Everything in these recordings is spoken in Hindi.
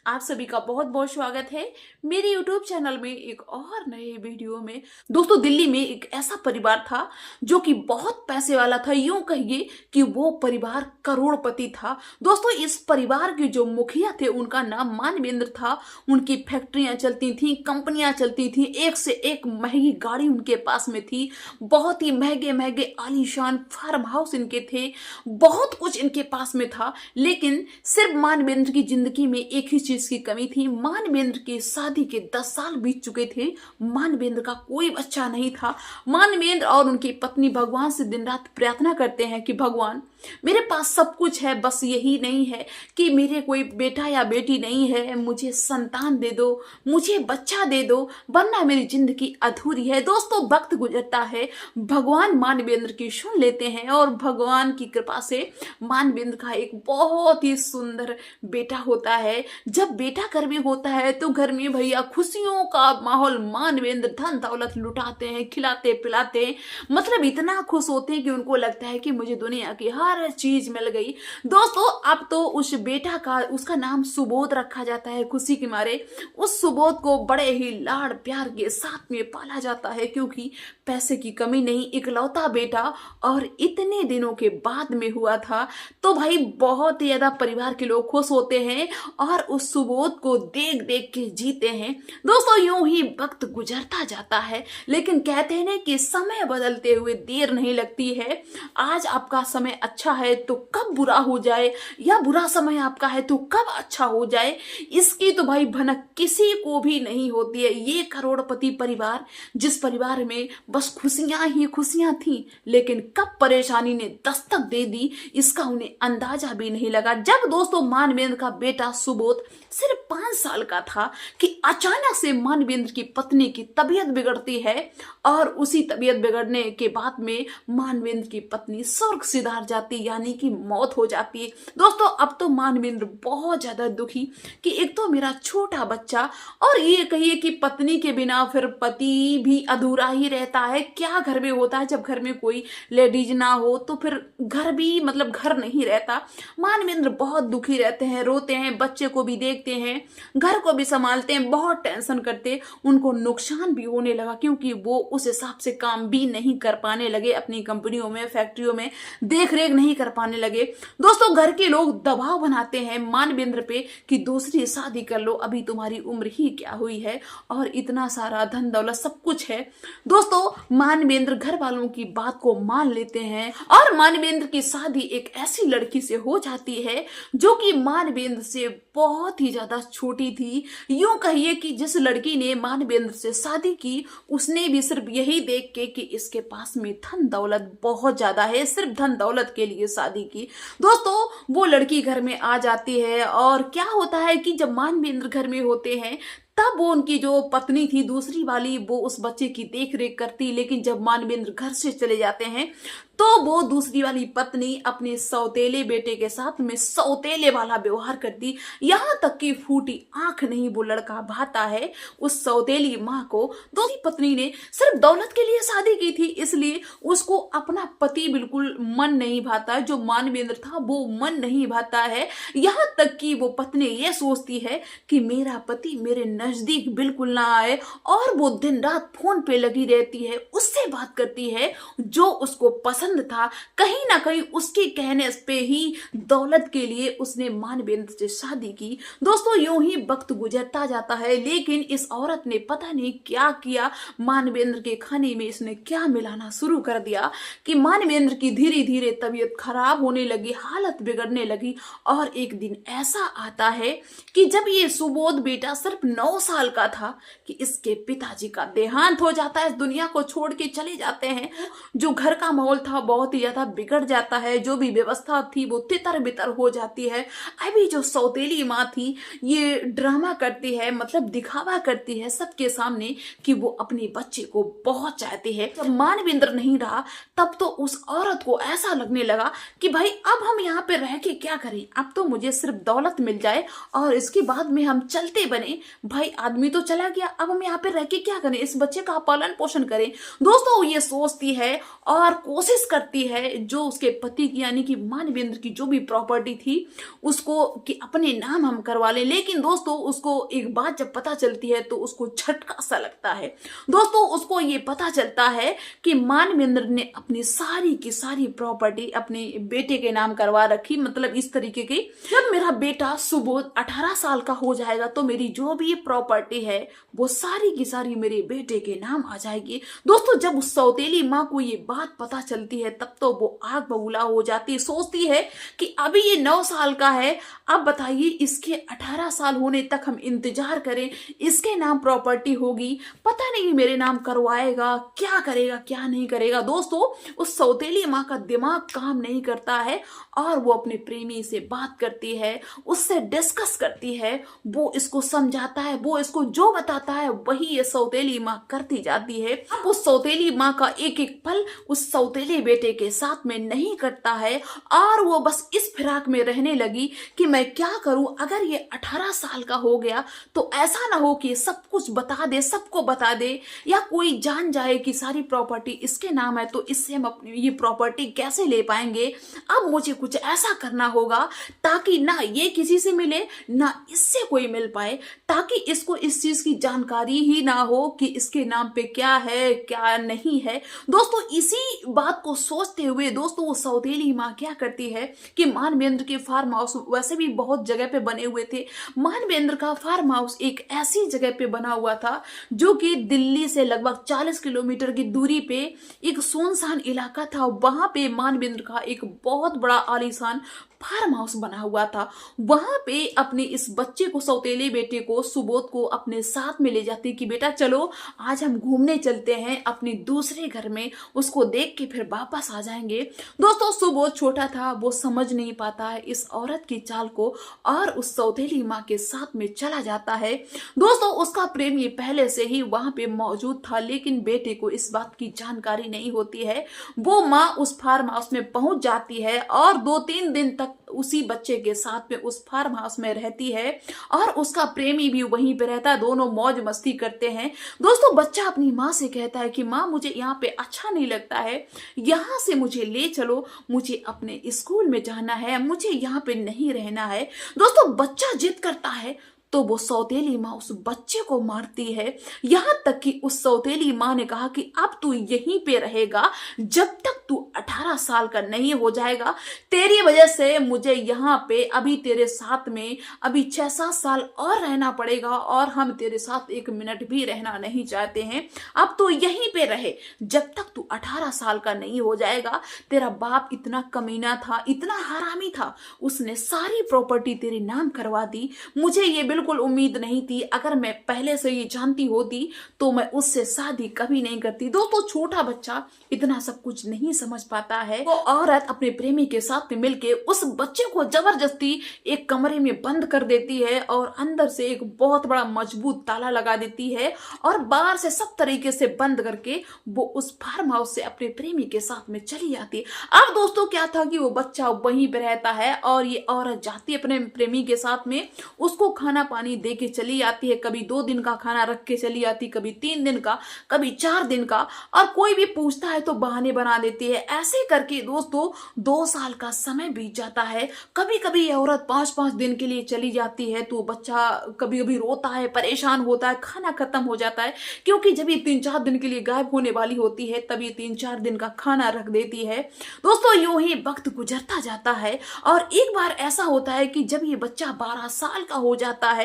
आप सभी का बहुत बहुत स्वागत है मेरे YouTube चैनल में एक और नए वीडियो में। दोस्तों, दिल्ली में एक ऐसा परिवार था जो कि बहुत पैसे वाला था। यूं कहिए कि वो परिवार करोड़पति था। दोस्तों, इस परिवार के जो मुखिया थे उनका नाम मानवेंद्र था। उनकी फैक्ट्रियां चलती थी, कंपनियां चलती थी, एक से एक महंगी गाड़ी उनके पास में थी, बहुत ही महंगे महंगे आलीशान फार्म हाउस इनके थे, बहुत कुछ इनके पास में था। लेकिन सिर्फ मानवेंद्र की जिंदगी में एक ही चीज की कमी थी। मानवेंद्र की शादी के 10 साल बीत चुके थे, मानवेंद्र का कोई बच्चा नहीं था। मानवेंद्र और उनकी पत्नी भगवान से दिन रात प्रार्थना करते हैं कि भगवान, मेरे पास सब कुछ है, बस यही नहीं है कि मेरे कोई बेटा या बेटी नहीं है, मुझे संतान दे दो, मुझे बच्चा दे दो, वरना मेरी जिंदगी अधूरी है। दोस्तों, वक्त गुजरता है, भगवान मानवेंद्र की सुन लेते हैं और भगवान की कृपा से मानवेंद्र का एक बहुत ही सुंदर बेटा होता है। जब बेटा घर में होता है तो घर में भैया खुशियों का माहौल, मानवेंद्र धन दौलत लुटाते हैं, खिलाते पिलाते हैं, मतलब इतना खुश होते हैं कि उनको लगता है कि मुझे दुनिया की हर चीज मिल गई। दोस्तों, अब तो उस बेटा का, उसका नाम सुबोध रखा जाता है। खुशी के मारे उस सुबोध को बड़े ही लाड़ प्यार के साथ में पाला जाता है, क्योंकि पैसे की कमी नहीं, इकलौता बेटा और इतने दिनों के बाद में हुआ था। तो भाई बहुत ही ज्यादा परिवार के लोग खुश होते हैं और उस सुबोध को देख देख के जीते हैं। दोस्तों, यूं ही वक्त गुजरता जाता है, लेकिन कहते हैं ना कि समय बदलते हुए देर नहीं लगती है। आज आपका समय अच्छा है तो कब बुरा हो जाए, या बुरा समय आपका है तो कब अच्छा हो जाए, इसकी तो भाई भनक किसी को भी नहीं होती है। ये करोड़पति परिवार, जिस परिवार में बस खुशियां ही खुशियां थी, लेकिन कब परेशानी ने दस्तक दे दी इसका उन्हें अंदाजा भी नहीं लगा। जब दोस्तों मानवेंद्र का बेटा सुबोध सिर्फ 5 साल का था कि अचानक से मानवेंद्र की पत्नी की तबीयत बिगड़ती है और उसी तबीयत बिगड़ने के बाद में मानवेंद्र की पत्नी स्वर्ग सिधार जाती, यानी कि मौत हो जाती है। दोस्तों, अब तो मानवेंद्र बहुत ज्यादा दुखी कि एक तो मेरा छोटा बच्चा, और ये कहिए कि पत्नी के बिना फिर पति भी अधूरा ही रहता है। क्या घर में होता है, जब घर में कोई लेडीज ना हो तो फिर घर भी मतलब घर नहीं रहता। मानवेंद्र बहुत दुखी रहते हैं, रोते हैं, बच्चे को भी देखते हैं, घर को भी संभालते हैं, बहुत टेंशन करते। उनको नुकसान भी होने लगा क्योंकि वो उस हिसाब से काम भी नहीं कर पाने लगे, अपनी कंपनियों में, फैक्ट्रियों में देख रेख नहीं कर पाने लगे। दोस्तों, घर के लोग दबाव बनाते हैं मानवेंद्र पे कि दूसरी शादी कर लो, अभी तुम्हारी उम्र ही क्या हुई है और इतना सारा धन दौलत सब कुछ है। दोस्तों, मानवेंद्र घर वालों की बात को मान लेते हैं और मानवेंद्र की शादी एक ऐसी लड़की से हो जाती है जो कि मानवेंद्र से बहुत ही ज्यादा छोटी थी। यूं कहिए कि जिस लड़की ने मानवेंद्र से शादी की, उसने भी सिर्फ यही देख के कि इसके पास में धन दौलत बहुत ज्यादा है, सिर्फ धन दौलत के लिए शादी की। दोस्तों, वो लड़की घर में आ जाती है और क्या होता है कि जब मानवेंद्र घर में होते हैं तब वो उनकी जो पत्नी थी दूसरी वाली, वो उस बच्चे की देख रेख करती, लेकिन जब मानवेंद्र घर से चले जाते हैं तो वो दूसरी वाली पत्नी अपने सौतेले बेटे के साथ में सौतेले वाला व्यवहार करती, यहां तक कि फूटी आंख नहीं वो लड़का भाता है उस सौतेली माँ को। दूसरी पत्नी ने सिर्फ दौलत के लिए शादी की थी, इसलिए उसको अपना पति बिल्कुल मन नहीं भाता, जो मानवेंद्र था वो मन नहीं भाता है। यहां तक कि वो पत्नी ये सोचती है कि मेरा पति मेरे नजदीक बिल्कुल ना आए, और वो दिन रात फोन पे लगी रहती है, उससे बात करती है जो उसको पसंद था। कहीं ना कहीं उसके कहने पे ही, दौलत के लिए उसने मानवेंद्र से शादी की। दोस्तों, यूं ही वक्त गुजरता जाता है, लेकिन इस औरत ने पता नहीं क्या किया, मानवेंद्र के खाने में इसने क्या मिलाना शुरू कर दिया कि मानवेंद्र की धीरे धीरे तबीयत खराब होने लगी, हालत बिगड़ने लगी। और एक दिन ऐसा आता है कि जब ये सुबोध बेटा सिर्फ 9 साल का था कि इसके पिताजी का देहांत हो जाता है, इस दुनिया को छोड़ के चले जाते हैं। जो घर का माहौल था बहुत ही ज्यादा बिगड़ जाता है, जो भी व्यवस्था थी वो तितर बितर हो जाती है। अभी जो सौतेली माँ थी ये ड्रामा करती है, मतलब दिखावा करती है सबके सामने कि वो अपने बच्चे को बहुत चाहती है। जब मानवेंद्र नहीं रहा तब तो उस औरत को ऐसा लगने लगा कि भाई अब हम यहाँ पे रह के क्या करें, अब तो मुझे सिर्फ दौलत मिल जाए और इसके बाद में हम चलते बने। भाई भाई आदमी तो चला गया, अब हम यहाँ पे रह के क्या करें, इस बच्चे का पालन पोषण करें। दोस्तों वो ये सोचती है और कोशिश करती है जो उसके पति की यानी कि मानवेंद्र की जो भी प्रॉपर्टी थी उसको कि अपने नाम हम करवा लें। लेकिन दोस्तों उसको एक बात जब पता चलती है तो उसको झटका सा लगता है। दोस्तों उसको ये पता चलता है कि मानवेंद्र ने अपनी सारी की सारी प्रॉपर्टी अपने बेटे के नाम करवा रखी। मतलब इस तरीके की, जब मेरा बेटा सुबोध 18 साल का हो जाएगा तो मेरी जो भी प्रॉपर्टी है वो सारी की सारी मेरे बेटे के नाम आ जाएगी। दोस्तों जब उस सौतेली माँ को ये बात पता चलती है तब तो वो आग बबूला हो जाती है। सोचती है कि अभी ये 9 साल का है, अब बताइए इसके 18 साल होने तक हम इंतजार करें, इसके नाम प्रॉपर्टी होगी, पता नहीं मेरे नाम करवाएगा, क्या करेगा क्या नहीं करेगा। दोस्तों उस सौतेली माँ का दिमाग काम नहीं करता है और वो अपने प्रेमी से बात करती है, उससे डिस्कस करती है, वो इसको समझाता है, वो इसको जो बताता है वही ये सौतेली माँ करती जाती है। अब उस सौतेली माँ का एक एक पल उस सौतेले बेटे के साथ में नहीं कटता है और वो बस इस फिराक में रहने लगी कि मैं क्या करूं, अगर ये 18 साल का हो गया तो ऐसा ना हो कि सब कुछ बता दे, सबको बता दे, या कोई जान जाए कि सारी प्रॉपर्टी इसके नाम है तो इससे हम अपनी ये प्रॉपर्टी कैसे ले पाएंगे। अब मुझे कुछ ऐसा करना होगा ताकि ना ये किसी से मिले ना इससे कोई मिल पाए, ताकि इसको इस चीज की जानकारी ही ना हो कि इसके नाम पे क्या है क्या नहीं है। दोस्तों इसी बात को सोचते हुए दोस्तों वो सौतेली माँ क्या करती है कि मानवेंद्र के फार्म हाउस वैसे भी बहुत जगह पे बने हुए थे। मानवेंद्र का फार्म हाउस एक ऐसी जगह पे बना हुआ था जो कि दिल्ली से लगभग 40 किलोमीटर की दूरी पे एक सुनसान इलाका था। वहां पे मानवेंद्र का एक बहुत बड़ा आलीशान फार्म हाउस बना हुआ था। वहां पे अपने इस बच्चे को, सौतेले बेटे को, सुबोध को अपने साथ में ले जाती कि बेटा चलो आज हम घूमने चलते हैं अपने दूसरे घर में, उसको देख के फिर वापस आ जाएंगे। दोस्तों सुबोध छोटा था, वो समझ नहीं पाता है इस औरत की चाल को और उस सौतेली माँ के साथ में चला जाता है। दोस्तों उसका प्रेमी पहले से ही वहां पे मौजूद था लेकिन बेटे को इस बात की जानकारी नहीं होती है। वो माँ उस फार्म हाउस में पहुंच जाती है और 2-3 दिन तक उसी बच्चे के साथ में उस फार्म हाउस में रहती है और उसका प्रेमी भी वहीं पे रहता है, दोनों मौज मस्ती करते हैं। दोस्तों बच्चा अपनी माँ से कहता है कि माँ मुझे यहाँ पे अच्छा नहीं लगता है, यहाँ से मुझे ले चलो, मुझे अपने स्कूल में जाना है, मुझे यहाँ पे नहीं रहना है। दोस्तों बच्चा जिद करता है तो वो सौतेली माँ उस बच्चे को मारती है। यहाँ तक कि उस सौतेली माँ ने कहा कि अब तू यहीं पे रहेगा जब तक तू 18 साल का नहीं हो जाएगा, तेरी वजह से मुझे यहाँ पे अभी तेरे साथ में अभी 6-7 साल और रहना पड़ेगा और हम तेरे साथ 1 मिनट भी रहना नहीं चाहते हैं। अब तू यहीं पे रहे जब तक तू 18 साल का नहीं हो जाएगा। तेरा बाप इतना कमीना था, इतना हरामी था, उसने सारी प्रॉपर्टी तेरे नाम करवा दी। मुझे ये बिल्कुल उम्मीद नहीं थी, अगर मैं पहले से ये जानती होती तो मैं उससे शादी कभी नहीं करती। दोस्तों छोटा बच्चा इतना सब कुछ नहीं समझ पाता है। वो औरत अपने प्रेमी के साथ मिलके उस बच्चे को जबरदस्ती एक कमरे में बंद कर देती है और अंदर से एक बहुत बड़ा मजबूत ताला लगा देती है और बाहर से सब तरीके से बंद करके वो उस फार्म हाउस से अपने प्रेमी के साथ में चली जाती है। अब दोस्तों क्या था कि वो बच्चा वहीं पे रहता है और ये औरत जाती है अपने प्रेमी के साथ में, उसको खाना पानी दे के चली आती है। कभी 2 दिन का खाना रख के चली आती, कभी 3 दिन का, कभी 4 दिन का, और कोई भी पूछता है तो बहाने बना देती है। ऐसे करके दोस्तों 2 साल का समय बीत जाता है। कभी कभी ये औरत 5-5 दिन के लिए चली जाती है तो बच्चा कभी कभी रोता है, परेशान होता है, खाना खत्म हो जाता है, क्योंकि जब ये 3-4 दिन के लिए गायब होने वाली होती है तब ये 3-4 दिन का खाना रख देती है। दोस्तों यूं ही वक्त गुजरता जाता है और एक बार ऐसा होता है कि जब ये बच्चा 12 साल का हो जाता है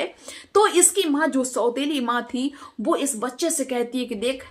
तो इसकी माँ, जो सौतेली माँ थी, वो इस बच्चे से कहती है कि देख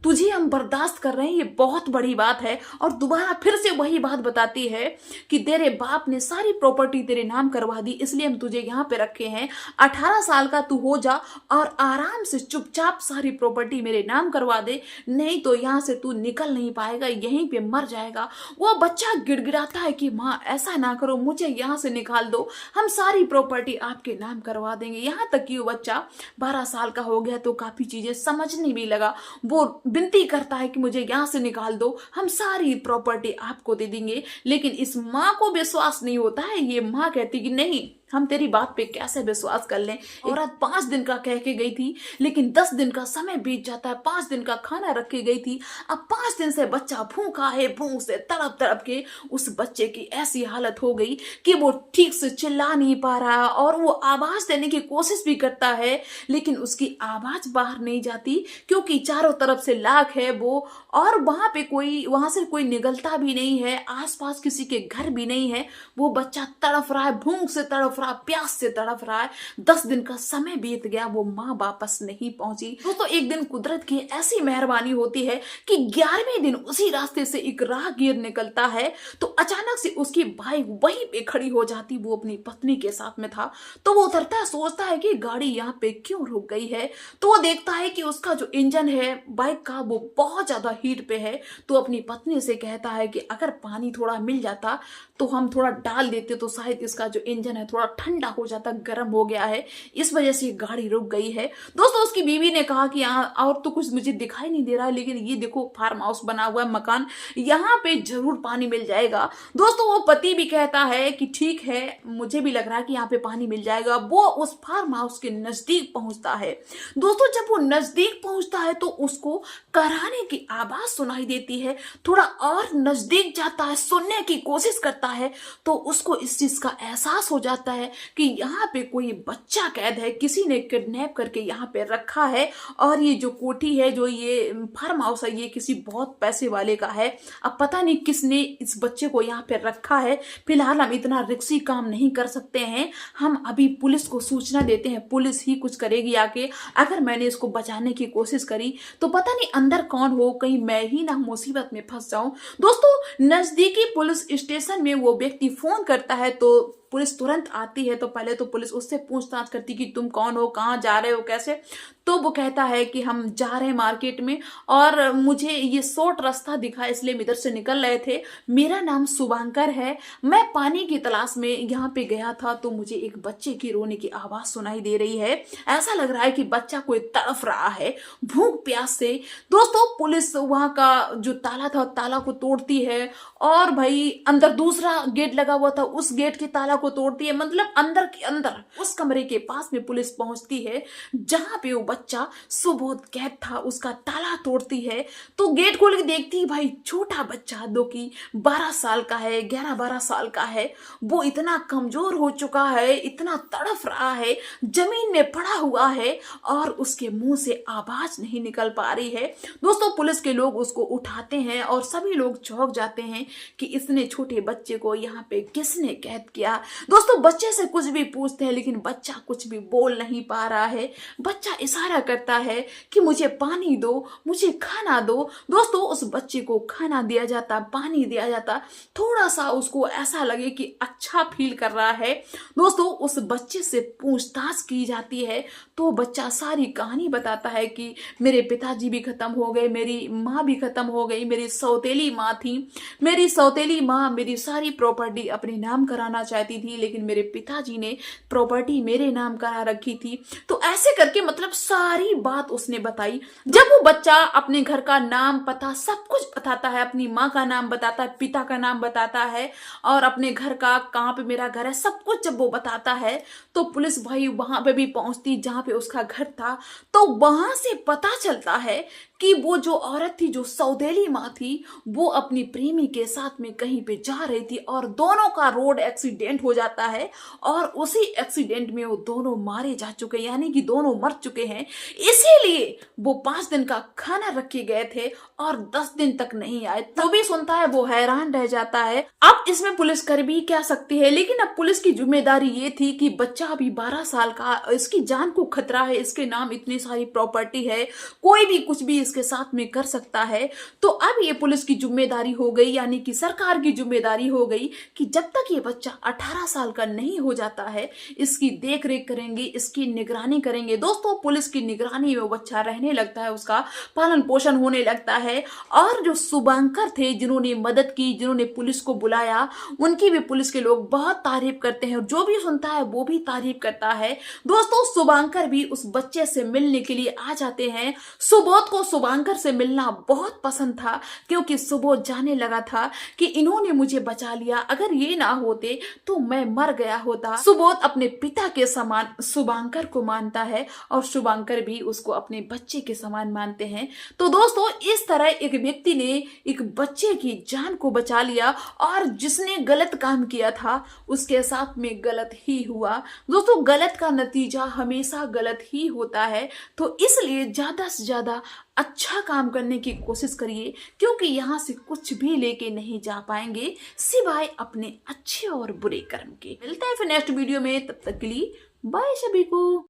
तुझे हम बर्दाश्त कर रहे हैं, ये बहुत बड़ी बात है, और दोबारा फिर से वही बात बताती है कि तेरे बाप ने सारी प्रॉपर्टी तेरे नाम करवा दी, इसलिए हम तुझे यहाँ पे रखे हैं। 18 साल का तू हो जा और आराम से चुपचाप सारी प्रॉपर्टी मेरे नाम करवा दे, नहीं तो यहाँ से तू निकल नहीं पाएगा, यहीं पे मर जाएगा। वो बच्चा गिड़गिड़ाता है कि माँ ऐसा ना करो, मुझे यहाँ से निकाल दो, हम सारी प्रॉपर्टी आपके नाम करवा देंगे। यहाँ तक कि वो बच्चा 12 साल का हो गया तो काफी चीजें समझने भी लगा। वो विनती करता है कि मुझे यहाँ से निकाल दो, हम सारी प्रॉपर्टी आपको दे देंगे। लेकिन इस माँ को विश्वास नहीं होता है। ये माँ कहती कि नहीं, हम तेरी बात पे कैसे विश्वास कर लें। औरत 5 दिन का कह के गई थी, लेकिन 10 दिन का समय बीत जाता है, 5 दिन का खाना रख के गई थी, अब 5 दिन से बच्चा भूखा है, भूख से तड़प तड़प के उस बच्चे की ऐसी हालत हो गई कि वो ठीक से चिल्ला नहीं पा रहा और वो आवाज देने की कोशिश भी करता है, लेकिन उसकी आवाज बाहर नहीं जाती क्योंकि चारों तरफ से लाख है वो, और वहां से कोई निकलता भी नहीं है, आसपास किसी के घर भी नहीं है। वो बच्चा तड़फ रहा है, भूख से तड़फ रहा है, प्यास से तड़फ रहा है। 10 दिन का समय बीत गया, वो माँ वापस नहीं पहुंची। दोस्तों, एक दिन कुदरत की ऐसी मेहरबानी होती है कि 11वें दिन उसी रास्ते से एक राहगीर निकलता है, तो अचानक से उसकी बाइक वहीं पे खड़ी हो जाती। वो अपनी पत्नी के साथ में था, तो वो उतरता है, सोचता है कि गाड़ी यहाँ पे क्यों रुक गई है, तो वो देखता है कि उसका जो इंजन है बाइक का वो बहुत ज्यादा हीट पे है। तो अपनी पत्नी से कहता है कि अगर पानी थोड़ा मिल जाता तो हम थोड़ा डाल देते तो शायद इसका जो इंजन है थोड़ा ठंडा हो जाता, गर्म हो गया है, इस वजह से गाड़ी रुक गई है। दोस्तों, उसकी बीवी ने कहा कि यहाँ और तो कुछ मुझे दिखाई नहीं दे रहा है, लेकिन ये देखो फार्म हाउस बना हुआ है, मकान, यहाँ पे जरूर पानी मिल जाएगा। दोस्तों, वो पति भी कहता है कि ठीक है, मुझे भी लग रहा है कि यहाँ पे पानी मिल जाएगा। वो उस फार्म हाउस के नजदीक पहुंचता है। दोस्तों, जब वो नजदीक पहुंचता है तो उसको कराने की आवाज सुनाई देती है। थोड़ा और नजदीक जाता है, सुनने की कोशिश करता है, तो उसको इस चीज का एहसास हो जाता है कि यहाँ पे कोई बच्चा कैद है, किसी ने किडनैप करके यहाँ पे रखा है, और ये जो कोठी है, जो ये फार्म हाउस है, ये किसी बहुत पैसे वाले का है। अब पता नहीं किसने इस बच्चे को यहाँ पे रखा है। फिलहाल हम इतना रिस्की काम नहीं कर सकते हैं, हम अभी पुलिस को सूचना देते हैं, पुलिस ही कुछ करेगी आके। अगर मैंने इसको बचाने की कोशिश करी तो पता नहीं अंदर कौन हो, कहीं मैं ही ना मुसीबत में फंस जाऊं। दोस्तों, नजदीकी पुलिस स्टेशन में वो व्यक्ति फोन करता है, तो पुलिस तुरंत आती है। तो पहले तो पुलिस उससे पूछताछ करती कि तुम कौन हो, कहाँ जा रहे हो, कैसे। तो वो कहता है कि हम जा रहे हैं मार्केट में और मुझे ये शॉर्ट रास्ता दिखा, इसलिए हम इधर से निकल रहे थे। मेरा नाम शुभांकर है, मैं पानी की तलाश में यहाँ पे गया था, तो मुझे एक बच्चे की रोने की आवाज सुनाई दे रही है। ऐसा लग रहा है कि बच्चा कोई तड़फ रहा है भूख प्यास से। दोस्तों, पुलिस वहां का जो ताला था, ताला को तोड़ती है, और भाई अंदर दूसरा गेट लगा हुआ था, उस गेट के ताला को तोड़ती है। मतलब अंदर के अंदर उस कमरे के पास में पुलिस पहुंचती है जहां पे वो बच्चा सुबोध कैद था, उसका ताला तोड़ती है। तो गेट खोल के देखती है, भाई छोटा बच्चा जो कि 12 साल का है, 11-12 साल का है, वो इतना कमजोर हो चुका है, इतना तड़फ रहा है, जमीन में पड़ा हुआ है और उसके मुंह से आवाज नहीं निकल पा रही है। दोस्तों, पुलिस के लोग उसको उठाते हैं और सभी लोग चौंक जाते हैं कि इतने छोटे बच्चे को यहाँ पे किसने कैद किया। दोस्तों, बच्चे से कुछ भी पूछते हैं, लेकिन बच्चा कुछ भी बोल नहीं पा रहा है। बच्चा इशारा करता है कि मुझे पानी दो, मुझे खाना दो। दोस्तों, उस बच्चे को खाना दिया जाता, पानी दिया जाता, थोड़ा सा उसको ऐसा लगे कि अच्छा फील कर रहा है। दोस्तों, उस बच्चे से पूछताछ की जाती है, तो बच्चा सारी कहानी बताता है कि मेरे पिताजी भी खत्म हो गए, मेरी माँ भी खत्म हो गई, मेरी सौतेली माँ थी, मेरी सौतेली माँ मेरी सारी प्रॉपर्टी अपने नाम कराना चाहती थी, लेकिन मेरे पिताजी ने प्रॉपर्टी मेरे नाम करा रखी थी। तो ऐसे करके मतलब सारी बात उसने बताई। जब वो बच्चा अपने घर का नाम पता सब कुछ बताता है, अपनी माँ का नाम बताता है, पिता का नाम बताता है, और अपने घर का कहाँ पे मेरा घर है सब कुछ जब वो बताता है, तो पुलिस भाई वहां पे भी पहुंचती जहां पे उसका घर था। तो वहां से पता चलता है कि वो जो औरत थी, जो सौतेली माँ थी, वो अपनी प्रेमी के साथ में कहीं पे जा रही थी और दोनों का रोड एक्सीडेंट हो जाता है, और उसी एक्सीडेंट में वो दोनों मारे जा चुके, यानी कि दोनों मर चुके हैं। इसीलिए वो 5 दिन का खाना रखे गए थे और 10 दिन तक नहीं आए। तो भी सुनता है, वो हैरान रह जाता है। अब इसमें पुलिस कर भी क्या सकती है, लेकिन अब पुलिस की जिम्मेदारी ये थी कि बच्चा अभी 12 साल का, इसकी जान को खतरा है, इसके नाम इतनी सारी प्रॉपर्टी है, कोई भी कुछ भी इसके साथ में कर सकता है। तो अब ये पुलिस की जिम्मेदारी हो गई, यानी कि सरकार की जिम्मेदारी हो गई कि जब तक ये बच्चा 18 साल का नहीं हो जाता है, इसकी देख रेख करेंगे, इसकी निगरानी करेंगे। दोस्तों, पुलिस की निगरानी में वो बच्चा रहने लगता है, उसका पालन पोषण होने लगता है। और जो शुभांकर थे, जिन्होंने मदद की, जिन्होंने पुलिस को बुलाया, उनकी भी पुलिस के लोग बहुत तारीफ करते हैं, और जो भी सुनता है वो भी तारीफ करता है। दोस्तों, शुभांकर भी उस बच्चे से मिलने के लिए आ जाते हैं। सुबोध को शुभांकर से मिलना बहुत पसंद था, क्योंकि सुबोध जाने लगा था कि इन्होंने मुझे बचा लिया, अगर ये ना होते तो मैं मर गया होता। सुबोध अपने पिता के समान शुभांकर को मानता है और शुभांकर भी उसको अपने बच्चे के समान मानते हैं। तो दोस्तों इस तरह एक व्यक्ति ने एक बच्चे की जान को बचा लिया और जिसने गलत काम किया था उसके साथ में गलत ही हुआ। दोस्तों गलत का नतीजा हमेशा गलत ही होता है, तो इसलिए ज्यादा से ज्यादा अच्छा काम करने की कोशिश करिए, क्योंकि यहाँ से कुछ भी लेके नहीं जा पाएंगे सिवाय अपने अच्छे और बुरे कर्म के। मिलते हैं फिर नेक्स्ट वीडियो में, तब तक के लिए बाय सभी को।